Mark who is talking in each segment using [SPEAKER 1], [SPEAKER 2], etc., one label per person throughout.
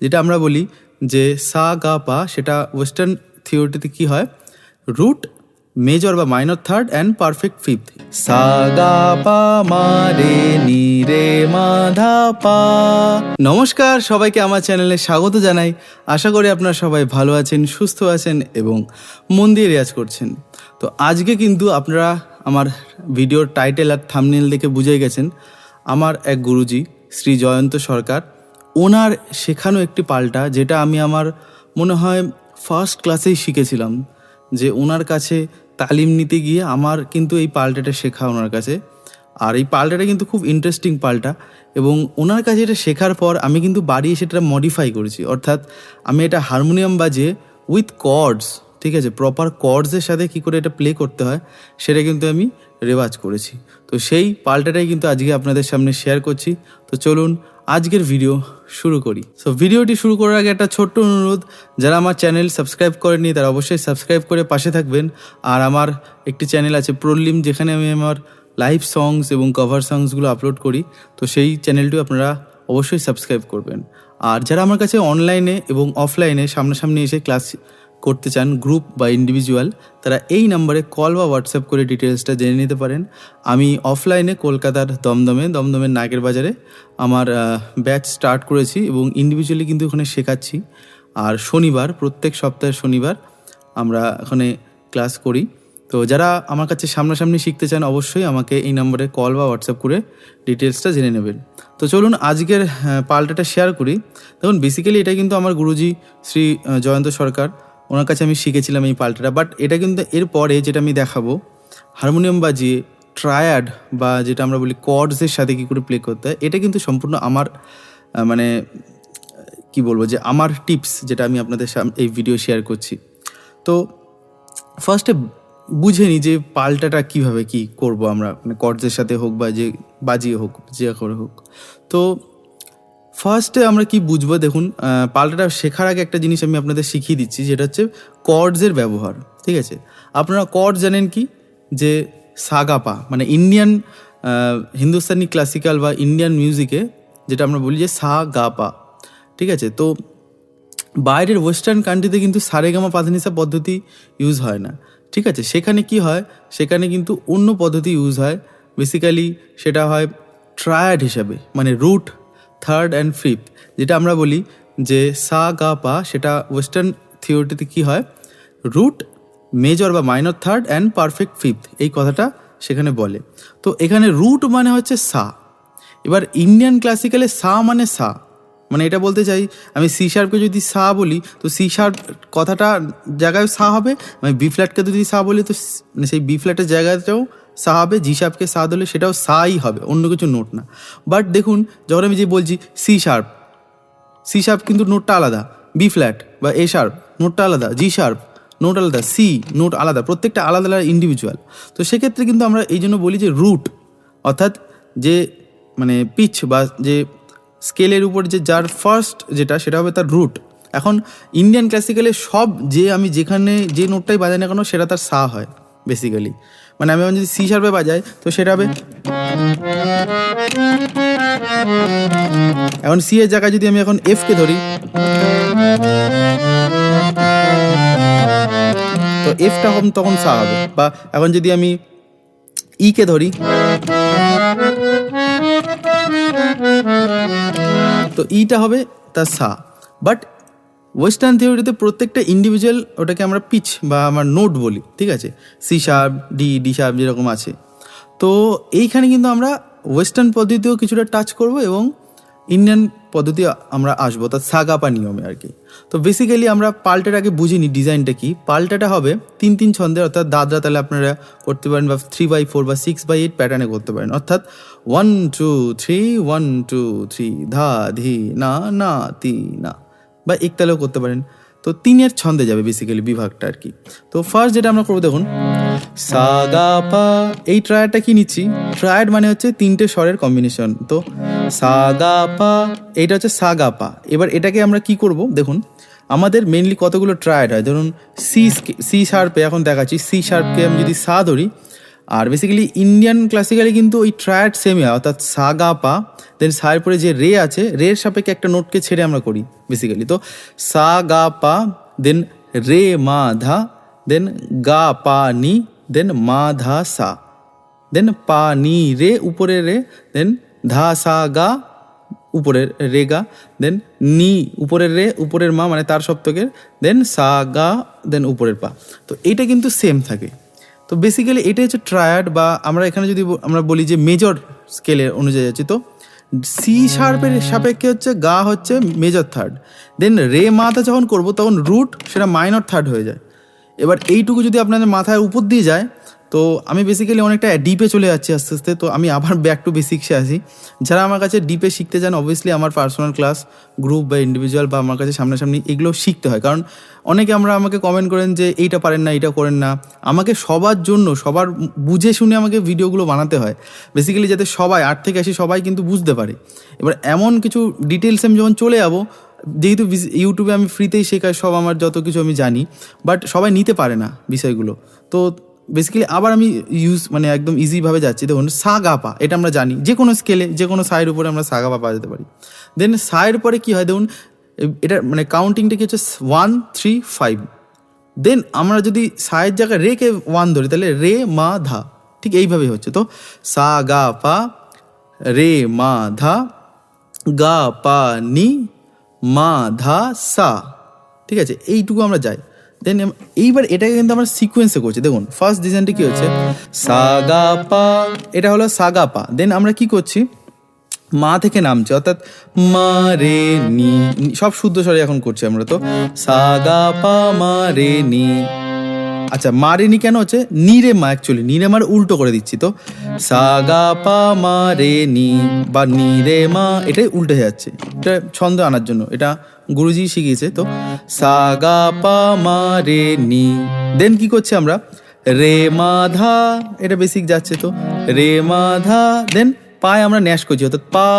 [SPEAKER 1] যেটা আমরা বলি যে সা গা পা, সেটা ওয়েস্টার্ন থিওরিটিতে কি হয়, রুট, মেজর বা minor third and perfect fifth. সা গা পা মা রে নি রে মা ধা পা। নমস্কার, সবাইকে আমার চ্যানেলে স্বাগত জানাই। আশা করি আপনারা সবাই ভালো আছেন, সুস্থ আছেন এবং মন দিয়ে রেয়াজ করছেন। তো আজকে কিন্তু আপনারা আমার ভিডিওর টাইটেল আর থাম্বনেল দেখে বুঝে গেছেন, আমার এক গুরুজি শ্রী জয়ন্ত সরকার, ওনার শেখানো একটি পাল্টা, যেটা আমি আমার মনে হয় ফার্স্ট ক্লাসেই শিখেছিলাম। যে ওনার কাছে তালিম নিতে গিয়ে আমার কিন্তু এই পাল্টাটা শেখা ওনার কাছে। আর এই পাল্টাটা কিন্তু খুব ইন্টারেস্টিং পাল্টা, এবং ওনার কাছে এটা শেখার পর আমি কিন্তু বাড়ি এসে এটা মডিফাই করেছি। অর্থাৎ আমি এটা হারমোনিয়াম বাজিয়ে উইথ কর্ডস, ঠিক আছে, প্রপার কর্ডসের সাথে কী করে এটা প্লে করতে হয় সেটা কিন্তু আমি রেওয়াজ করেছি। তো সেই পাল্টাটাই কিন্তু আজকে আপনাদের সামনে শেয়ার করছি। তো চলুন আজকের ভিডিও শুরু করি। সো ভিডিওটি শুরু করার আগে একটা ছোট্ট অনুরোধ, যারা আমার চ্যানেল সাবস্ক্রাইব করেননি তারা অবশ্যই সাবস্ক্রাইব করে পাশে থাকবেন। আর আমার একটি চ্যানেল আছে প্রলিম, যেখানে আমি আমার লাইভ সংস এবং কভার সংসগুলো আপলোড করি। তো সেই চ্যানেলটিও আপনারা অবশ্যই সাবস্ক্রাইব করবেন। আর যারা আমার কাছে অনলাইনে এবং অফলাইনে সামনাসামনি এসে ক্লাস করতে চান, গ্রুপ বা ইন্ডিভিজুয়াল, তারা এই নাম্বারে কল বা হোয়াটসঅ্যাপ করে ডিটেলসটা জেনে নিতে পারেন। আমি অফলাইনে কলকাতার দমদমের নাগের বাজারে আমার ব্যাচ স্টার্ট করেছি এবং ইন্ডিভিজুয়ালি কিন্তু ওখানে শেখাচ্ছি। আর শনিবার, প্রত্যেক সপ্তাহের শনিবার আমরা ওখানে ক্লাস করি। তো যারা আমার কাছে সামনাসামনি শিখতে চান অবশ্যই আমাকে এই নম্বরে কল বা হোয়াটসঅ্যাপ করে ডিটেলসটা জেনে নেবেন। তো চলুন আজকের পাল্টাটা শেয়ার করি। দেখুন, বেসিক্যালি এটা কিন্তু আমার গুরুজি শ্রী জয়ন্ত সরকার, ওনার কাছে আমি শিখেছিলাম এই পাল্টাটা। বাট এটা কিন্তু এরপরে যেটা আমি দেখাবো, হারমোনিয়াম বাজিয়ে ট্রায়াড বা যেটা আমরা বলি কর্ডসের সাথে কী করে প্লে করতে হয়, এটা কিন্তু সম্পূর্ণ আমার মানে কি বলবো, যে আমার টিপস, যেটা আমি আপনাদের সামনে এই ভিডিও শেয়ার করছি। তো ফার্স্টে বুঝে নিই যে পাল্টাটা কীভাবে কি করব আমরা, মানে কর্ডসের সাথে হোক বা যে বাজিয়ে হোক, যে করে হোক। তো ফার্স্টে আমরা কি বুঝবো, দেখুন, পাল্টাটা শেখার আগে একটা জিনিস আমি আপনাদের শিখিয়ে দিচ্ছি, যেটা হচ্ছে কর্ডসের ব্যবহার। ঠিক আছে, আপনারা কর্ড জানেন কি, যে সাগাপা, মানে ইন্ডিয়ান হিন্দুস্তানি ক্লাসিক্যাল বা ইন্ডিয়ান মিউজিকে যেটা আমরা বলি যে সা গা পা। ঠিক আছে, তো বাইরের ওয়েস্টার্ন কান্ট্রিতে কিন্তু সারেগামা পাধানিসা পদ্ধতি ইউজ হয় না। ঠিক আছে, সেখানে কি হয়, সেখানে কিন্তু অন্য পদ্ধতি ইউজ হয়। বেসিক্যালি সেটা হয় ট্রায়াড হিসাবে, মানে রুট, থার্ড অ্যান্ড ফিফথ। যেটা আমরা বলি যে সা গা পা, সেটা ওয়েস্টার্ন থিওরিটিতে কি হয়, রুট, মেজর বা minor third and perfect fifth, এই কথাটা সেখানে বলে। তো এখানে রুট মানে হচ্ছে সা। এবার ইন্ডিয়ান ক্লাসিক্যালে সা মানে সা, মানে এটা বলতে চাই, আমি সি শার্পকে যদি সা বলি তো সি শার্প কথাটা জায়গায় সা হবে, আমি বি ফ্ল্যাটকে যদি সা বলি তো মানে সেই বি ফ্ল্যাটের জায়গাতেও সা হবে, জি শার্পকে সা দিলে সেটাও সাই হবে, অন্য কিছু নোট না। বাট দেখুন, যখন আমি যে বলছি সি শার্প কিন্তু নোটটা আলাদা, বি ফ্ল্যাট বা এ শার্প নোটটা আলাদা, জি শার্প নোট আলাদা, সি নোট আলাদা, প্রত্যেকটা আলাদা আলাদা ইন্ডিভিজুয়াল। তো সেক্ষেত্রে কিন্তু আমরা এই জন্য বলি যে রুট, অর্থাৎ যে মানে পিচ বা যে স্কেলের উপর যে যার ফার্স্ট যেটা, সেটা হবে তার রুট। এখন ইন্ডিয়ান ক্লাসিক্যালে সব যে আমি যেখানে যে নোটটাই বাজাই না কেন সেটা তার সা হয় বেসিক্যালি। মানে আমি যদি সি শার্পে বাজাই তো সেটা হবে, এখন সি এর জায়গায় যদি আমি এখন এফকে ধরি তো এফটা তখন সা হবে। বা এখন যদি আমি ইকে ধরি তো ইটা হবে তার সা। বাট ওয়েস্টার্ন থিওরিতে প্রত্যেকটা ইন্ডিভিজুয়াল ওটাকে আমরা পিচ বা আমার নোট বলি। ঠিক আছে, সি শার্প, ডি শার্প যেরকম আছে। তো এইখানে কিন্তু আমরা ওয়েস্টার্ন পদ্ধতিও কিছুটা টাচ করব এবং ইন্ডিয়ান পদ্ধতি আমরা আসবো, তার সাগাপা নিয়মে আর কি। তো বেসিক্যালি আমরা পাল্টাটা আগে বুঝিনি ডিজাইনটা কি। পাল্টাটা হবে 3-3 ছন্দে, অর্থাৎ দাদরা তাহলে আপনারা করতে পারেন, বা 3/4 বা 6/8 প্যাটার্নে করতে পারেন। অর্থাৎ 1 2 3 1 2 3 ধা ধি না না তি না, বা একতালেও করতে পারেন। তো 3-এর ছন্দে যাবে বেসিক্যালি বিভাগটা আর কি। তো ফার্স্ট যেটা আমরা করবো, দেখুন সা গা পা, এই ট্রায়াডটা কি নিচ্ছি, ট্রায়াড মানে হচ্ছে 3টে স্বরের কম্বিনেশন। তো সা গা পা, এইটা হচ্ছে সা গা পা। এবার এটাকে আমরা কি করব, দেখুন আমাদের মেনলি কতগুলো ট্রায়াড হয়। ধরুন সি শার্পে এখন দেখাচ্ছি, সি শার্পকে আমি যদি সা ধরি আর বেসিক্যালি ইন্ডিয়ান ক্লাসিক্যালি কিন্তু ওই ট্রায়াড সেমই হয়, অর্থাৎ সা গা পা, দেন সায়ের পরে যে রে আছে, রের সাপেক্ষে একটা নোটকে ছেড়ে আমরা করি বেসিক্যালি। তো সা গা পা, দেন রে মা ধা, দেন গা পা নি, দেন মা ধা সা, দেন পা নি রে উপরে রে, দেন ধা সা গা উপরের রে গা, দেন নি উপরের রে উপরের মা মানে তার সপ্তকের, দেন সা গা, দেন উপরের পা। তো এইটা কিন্তু সেম থাকে। তো বেসিক্যালি এটা হচ্ছে ট্রায়াড, বা আমরা এখানে যদি আমরা বলি যে মেজর স্কেলের অনুযায়ী আছে, তো সি শার্পের সাপেক্ষে হচ্ছে গা হচ্ছে মেজর থার্ড, দেন রে মাথা যখন করব তখন রুট সেটা মাইনর থার্ড হয়ে যায়। এবার এইটুকু যদি আপনাদের মাথায় উপর দিয়ে যায়, তো আমি বেসিক্যালি অনেকটা ডিপে চলে যাচ্ছি আস্তে আস্তে। তো আমি আবার ব্যাক টু বেসিক্সে আসি। যারা আমার কাছে ডিপে শিখতে চান, অবভিয়াসলি আমার পার্সোনাল ক্লাস, গ্রুপ বা ইন্ডিভিজুয়াল বা আমার কাছে সামনাসামনি এগুলো শিখতে হয়। কারণ অনেকে আমাকে কমেন্ট করেন যে এইটা পারেন না, এইটা করেন না। আমাকে সবার জন্য, সবার বুঝে শুনে আমাকে ভিডিওগুলো বানাতে হয় বেসিক্যালি, যাতে সবাই 8 থেকে 80 সবাই কিন্তু বুঝতে পারে। এবার এমন কিছু ডিটেলস আমি যখন চলে যাবো, যেহেতু ইউটিউবে আমি ফ্রিতেই শেখাই সব, আমার যত কিছু আমি জানি, বাট সবাই নিতে পারে না বিষয়গুলো। তো বেসিক্যালি আবার আমি মানে একদম ইজিভাবে যাচ্ছি। দেখুন সা গা পা, এটা আমরা জানি যে কোনো স্কেলে যে কোনো সায়ের উপরে আমরা সা গা পা যেতে পারি। দেন সায়ের পরে কী হয় দেখুন, এটা মানে কাউন্টিংটা কি হচ্ছে 1 3 5। দেন আমরা যদি সায়ের জায়গায় রে কে 1 ধরি, তাহলে রে মা ধা, ঠিক এইভাবেই হচ্ছে। তো সা গা পা, রে মা ধা, গা পা নি, মা ধা সা, ঠিক আছে, এইটুকু আমরা যাই। দেন এইবার এটাকে কিন্তু আমরা সিকোয়েন্সে করছি। দেখুন ফার্স্ট ডিজাইনটা কী হচ্ছে, সা গা পা, এটা হলো সা গা পা। দেন আমরা কি করছি, মা থেকে নামছে, অর্থাৎ মা রে নি, সব শুদ্ধ স্বরে এখন করছি আমরা। তো সা গা পা মা রে নি। আচ্ছা মা রে নি কেন হচ্ছে, নি রে মা, অ্যাকচুয়ালি নি রে মার উল্টো করে দিচ্ছি। তো সা গা পা মা রে নি বা নি রে মা, এটাই উল্টে যাচ্ছে, এটা ছন্দ আনার জন্য, এটা গুরুজি শিখিয়েছে। তো সা গা পা মা রে নি। দেন কি করছি আমরা, রে মা ধা, এটা বেসিক যাচ্ছে। তো রে মা ধা, দেন পায়ে আমরা ন্যাশ করছি, অর্থাৎ পা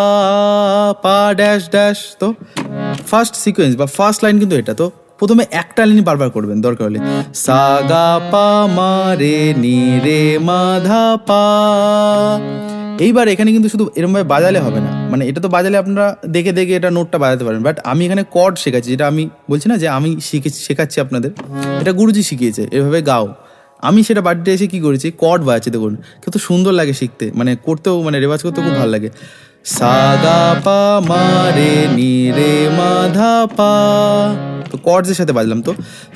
[SPEAKER 1] পা ড্যাশ ড্যাশ। তো ফার্স্ট সিকোয়েন্স বা ফার্স্ট লাইন কিন্তু এটা। তো প্রথমে একটা লাইন বারবার করবেন দরকার হলে, সা গা পা মা রে নি রে মা ধা পা। এইবার এখানে কিন্তু শুধু এরকমভাবে বাজালে হবে না, মানে এটা তো বাজালে আপনারা দেখে দেখে এটা নোটটা বাজাতে পারেন, বাট আমি এখানে কর্ড শেখাচ্ছি, যেটা আমি বলছি না যে আমি শেখাচ্ছি আপনাদের, এটা গুরুজি শিখিয়েছে এভাবে গাও। আমি সেটা বাড়িতে এসে কী করেছি, কর্ড বাজাচ্ছি। দেখুন কত সুন্দর লাগে শিখতে, মানে করতেও, মানে রেওয়াজ করতেও খুব ভালো লাগে। সা গা পা মা রে নি রে মা ধা পা, তো কর্ডসের সাথে বাজলাম। তো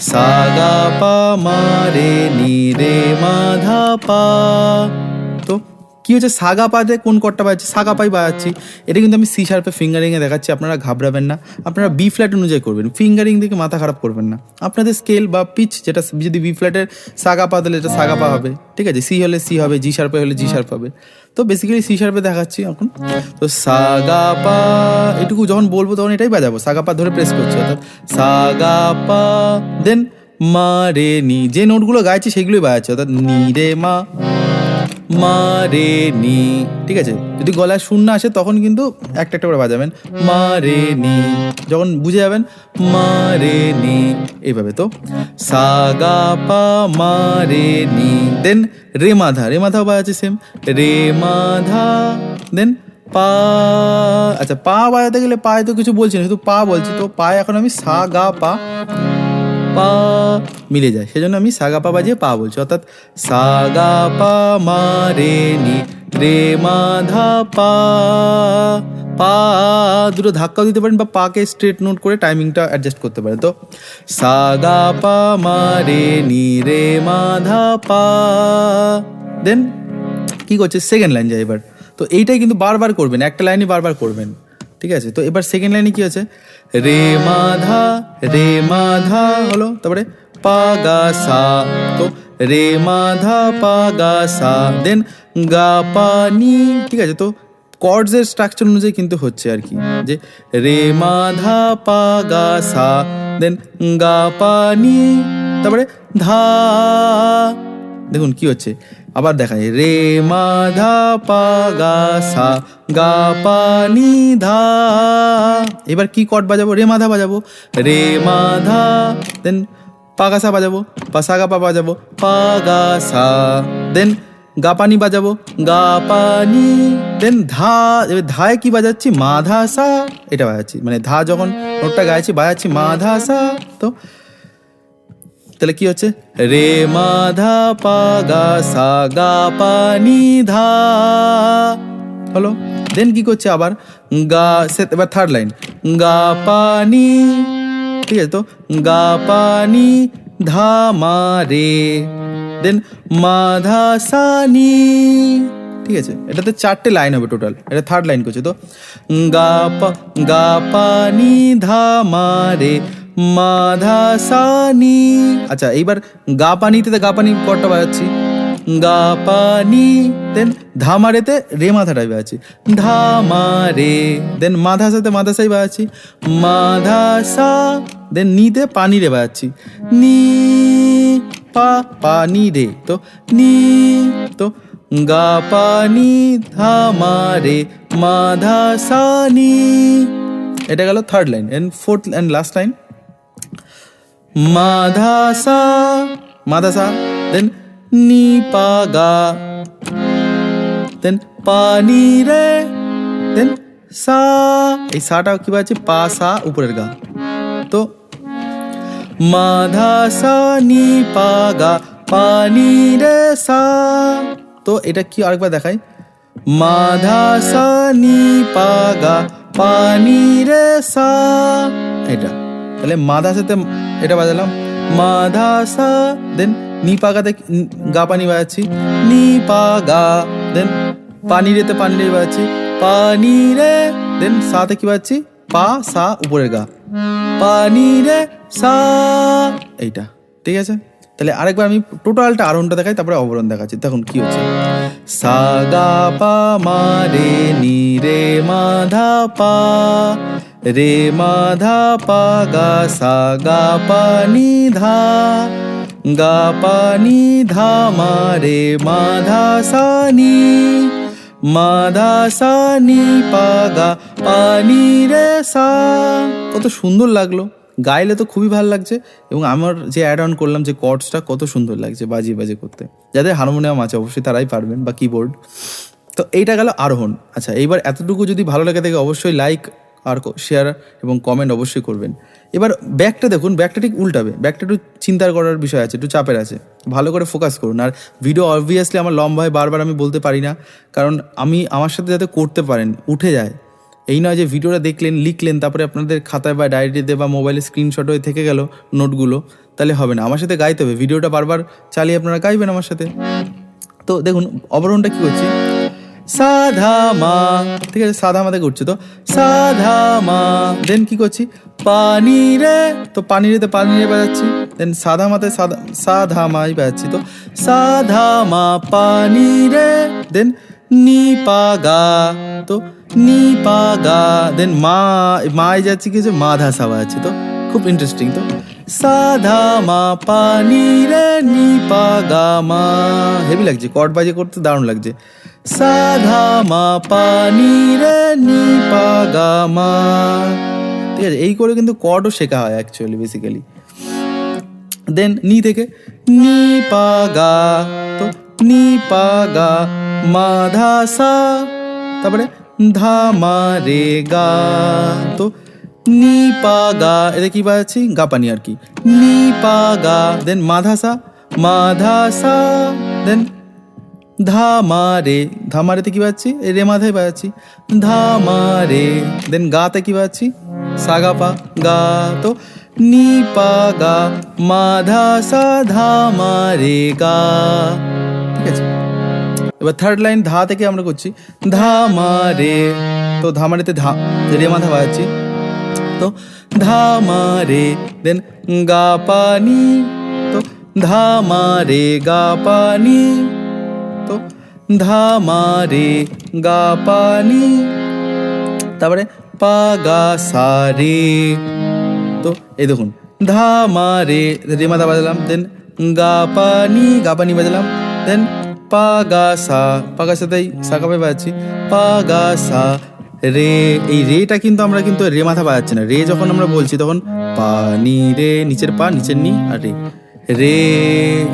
[SPEAKER 1] সা গা পা মা রে নি রে মা ধা পা। তো কী হচ্ছে, সাগা পাতে কোন কর্ডটা বাজাচ্ছি, সাগা পাই বাজাচ্ছি। এটা কিন্তু আমি সি শার্পে ফিঙ্গারিংয়ে দেখাচ্ছি, আপনারা ঘাবড়াবেন না, আপনারা বি ফ্ল্যাট অনুযায়ী করবেন, ফিঙ্গারিং দিকে মাথা খারাপ করবেন না। আপনাদের স্কেল বা পিচ যেটা, যদি বি ফ্ল্যাটের সাগা পা তাহলে এটা সাগা পা হবে, ঠিক আছে, সি হলে সি হবে, জি শার্পে হলে জি শার্প হবে। তো বেসিক্যালি সি শার্পে দেখাচ্ছি এখন। তো সাগা পা, এটুকু যখন বলবো তখন এটাই বাজাবো, সাগা পা ধরে প্রেস করছি, অর্থাৎ সাগা পা, দেন মা রে নি, যে নোটগুলো গাইছি সেগুলোই বাজাচ্ছি, অর্থাৎ নি রে মা, মা রে নি, ঠিক আছে। যদি গলায় শূন্য আসে তখন কিন্তু একটা একটা করে বাজাবেন, মা রে নি, যখন বুঝে যাবেন মা রে নি, এইভাবে। তো সা গা পা মা রে নি, দেন রে মাধা, রে মাধাও বাজাচ্ছে সেম, রে মাধা, দেন পা। আচ্ছা পা বাজাতে গেলে পায়ে তো কিছু বলছি না, শুধু পা বলছি। তো পায়ে এখন আমি সা গা পা, পা মিলে যায়, সেজন্য আমি সা গা পা বাজিয়ে পা বলছি, অর্থাৎ সা গা পা মা রে নি রে মা ধা পা। পা দুটো ধাক্কাও দিতে পারেন, বা পাকে স্ট্রেট নোট করে টাইমিংটা অ্যাডজাস্ট করতে পারেন। তো সা গা পা মা রে নি রে মা ধা পা। দেন কী করছে, সেকেন্ড লাইন যায় এবার। তো এইটাই কিন্তু বারবার করবেন, একটা লাইনই বারবার করবেন, ঠিক আছে। তো এবার সেকেন্ড লাইনে কী আছে, রে মাধা, রে মাধা হলো, তারপরে পা গা সা। তো রে মাধা পা গা সা, দেন গা পা নি, ঠিক আছে। তো কর্ডসের স্ট্রাকচার অনুযায়ী কিন্তু হচ্ছে আর কি, যে রে মাধা পা গা সা, দেন গা পা নি, তারপরে ধা। দেখুন কি হচ্ছে, আবার দেখাই, রে মা ধা পা গা সা, গা পা নি ধা। এবার কি কর্ড বাজাবো, রে মা ধা বাজাবো, রে মা ধা, দেন পা গা সা বাজাবো, পা সা গা পা বাজাবো, পা গা সা, দেন গা পানি বাজাবো, গা পানি, দেন ধা, এবার ধায় কি বাজাচ্ছি, মাধা সা, এটা বাজাচ্ছি, মানে ধা যখন নোটটা গাইছি বাজাচ্ছি মাধা সা। তো তাহলে কি হচ্ছে, রে মাধা পা গা সা গা পানি ধা হলো। দেন কি করছে আবার, গা সে, এবার থার্ড লাইন, গা পানি, ঠিক আছে, তো গা পানি ধা মা রে, দেন মাধা সা নি, ঠিক আছে। এটাতে 4টে লাইন হবে টোটাল, এটা থার্ড লাইন করছে। তো গা পানি ধা মা রে মাধা সা নি। আচ্ছা এইবার গা পানিতে গা পানি কটা বাজাচ্ছি, গা পানি, দেন ধামারেতে রে মাথাটাই বাজাচ্ছি, ধামারে, দেন মাধা সাথে মাধা সাই বাজাচ্ছি, মাধা সা, দেন নিতে পানি রে বাজাচ্ছি, নি পা পানি রে, তো নি, তো গা পানি ধামারে মাধা সা নি। এটা গেল third line. And fourth and last line, মাধা সা, দেন নি পা গা, দেন পানি রে, দেন সা, এই সাটা কি বাজছে, পা সা উপরের গা, তো মাধা সা নি পা গা পানি রে সা। তো এটা কি আরেকবার দেখাই, মাধা সা নি পা গা পানি রে সা, এটা তাহলে মাধা সাথে এটা বাজালাম, মাধা সা, দেন নি পা গাতে গা পানি বাজাচ্ছি, নি পা গা, দেন পানি রেতে পানি রে বাজাচ্ছি, পানি রে, দেন সাতে কি বাজাচ্ছি, পা সা উপরের গা, পানি রে সা, এইটা ঠিক আছে। তাহলে আরেকবার আমি টোটালটা আরোহণটা দেখাই, তারপরে অবরোহণ দেখাচ্ছি। তখন কি হচ্ছে, সা গা পা মা রে নি রে মাধা পা, রে মাধা পা গা সা গা পানি ধা, গা পানি ধা মা রে মাধা সা নি, মাধা সা নি পা গা পানি রে সা। কত সুন্দর লাগলো, গাইলে তো খুবই ভালো লাগছে, এবং আমার যে অ্যাড অন করলাম যে কর্ডসটা কত সুন্দর লাগছে বাজিয়ে করতে। যাদের হারমোনিয়াম আছে অবশ্যই তারাই পারবেন, বা কিবোর্ড। তো এইটা গেল আরোহণ। আচ্ছা এইবার এতটুকু যদি ভালো লাগে থাকে অবশ্যই লাইক আর শেয়ার এবং কমেন্ট অবশ্যই করবেন। এবার ব্যাকটা দেখুন, ব্যাকটা ঠিক উল্টাবে, ব্যাকটা একটু চিন্তার করার বিষয় আছে, একটু চাপের আছে, ভালো করে ফোকাস করুন। আর ভিডিও অবভিয়াসলি আমার লম্বা হয়, বারবার আমি বলতে পারি না, কারণ আমি আমার সাথে যাতে করতে পারেন, উঠে যায়। এই নয় যে ভিডিওটা দেখলেন, লিখলেন, তারপরে আপনাদের খাতায় বা ডায়েরিতে বা মোবাইলে স্ক্রিনশট হয়ে থেকে গেল নোটগুলো, তাহলে হবে না। আমার সাথে গাইতে হবে, ভিডিওটা বারবার চালিয়ে আপনারা গাইবেন আমার সাথে। তো দেখুন অবরোহণটা কী করছি, সাধা মা, ঠিক আছে, সাধা মা থেকে উঠছে, তো সাধা মা, দেন কি করছি, পানি রে, তো পানি রেতে পানি রে বাজাচ্ছি, দেন সাধা মাতে সাধা মাই বাজাচ্ছি, তো সাধা মা পানি রে, দেন নি পা গা, তো নি পা গা, দেন মাই যাচ্ছি কি হচ্ছে, মাধা সা বাজাচ্ছি। তো খুব ইন্টারেস্টিং। তো সাধা মা পানি রে নি পা গা মা, হেভি লাগছে, কর্ড বাজে করতে দারুণ লাগছে। সাধা মা পানি রে নি পা গা মা, ঠিক আছে। এই করে কিন্তু কর্ডও শেখা হয় অ্যাকচুয়ালি বেসিক্যালি। দেন নি থেকে নি পা গা, তো নি পা গা মাধা সা, তারপরে ধা মা রে গা, তো নি পা গা, এতে কি বাজাচ্ছি, গা পানি আর কি, নি পা গা, দেন মাধা সা, দেন ধা মা রে, ধা মা রেতে কি বাজাচ্ছি, রে মাধাই বাজাচ্ছি, ধা মা রে, দেন গাতে কি বাজাচ্ছি, সা গা পা গা, তো নি পা গা মাধা সা ধা মা রে গা, ঠিক আছে। এবার থার্ড লাইন ধা থেকে আমরা করছি, ধা মা রে, তো ধা মা রেতে রে মাধা বাজাচ্ছি, তো ধা মা রে, দেন গা পানি, তো ধা মা রে গা পানি, তো ধা মা রে গা পানি, তারপরে পা গা সা রে, তো এই দেখুন ধা মা রে, রে মাধা বাজালাম, দেন গা পানি বাজালাম, দেন পা গা সাতেই সা কাপে বাজাচ্ছি, পা গা সা রে। এই রেটা কিন্তু আমরা কিন্তু রে মাথা বাজাচ্ছি না, রে যখন আমরা বলছি তখন পা নি রে, নিচের পা নিচের নি আর রে, রে,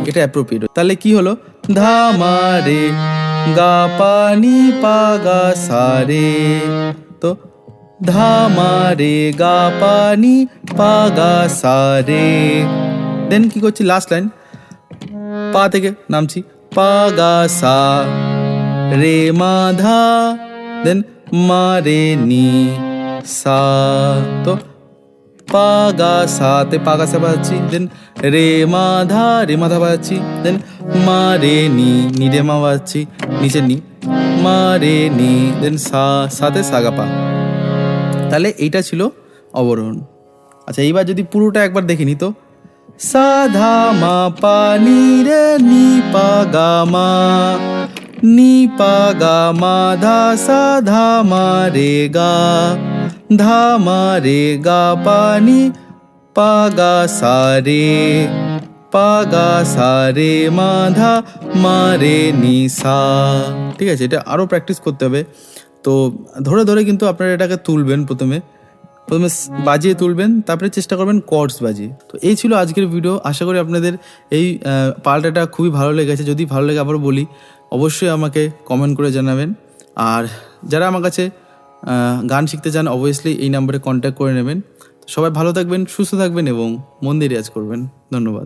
[SPEAKER 1] এটা অ্যাপ্রোপ্রিয়েট। তাহলে কি হলো, ধা মা রে গা পা নি পা গা সা রে। তো ধা মা রে গা পা নি পা গা সা রে। দেন কি করছি, লাস্ট লাইন, পা থেকে নামছি, পা গা সা রে মা ধা, দেন মা রে নি সা। তো পা গা সাতে পা গা সা বাজাচ্ছি, দেন রে মা ধা বাজাচ্ছি, দেন মা রে নি রে মা বাজাচ্ছি, নিচে নি, মা রে নি, দেন সা সাতে সা গা পা। তাহলে এইটা ছিল অবরোহণ। আচ্ছা, এইবার যদি পুরোটা একবার দেখে নি, তো সা ধা মা পা নি রে নি পা গা মা, নি পা গা মা ধা সা ধা মা রে গা, ধা মা রে গা পা নি পা গা সা রে, পা গা সা রে মা ধা মা রে নি সা। ঠিক আছে, এটা আরও প্র্যাকটিস করতে হবে। তো ধরে ধরে কিন্তু আপনারা এটাকে তুলবেন, প্রথমে বাজিয়ে তুলবেন, তারপরে চেষ্টা করবেন কর্ডস বাজিয়ে। তো এই ছিল আজকের ভিডিও। আশা করি আপনাদের এই পাল্টাটা খুবই ভালো লেগেছে। যদি ভালো লেগে আবার বলি, অবশ্যই আমাকে কমেন্ট করে জানাবেন। আর যারা আমার কাছে গান শিখতে চান, অবভিয়াসলি এই নাম্বারে কন্ট্যাক্ট করে নেবেন। সবাই ভালো থাকবেন, সুস্থ থাকবেন এবং মন দিয়ে রেয়াজ করবেন। ধন্যবাদ।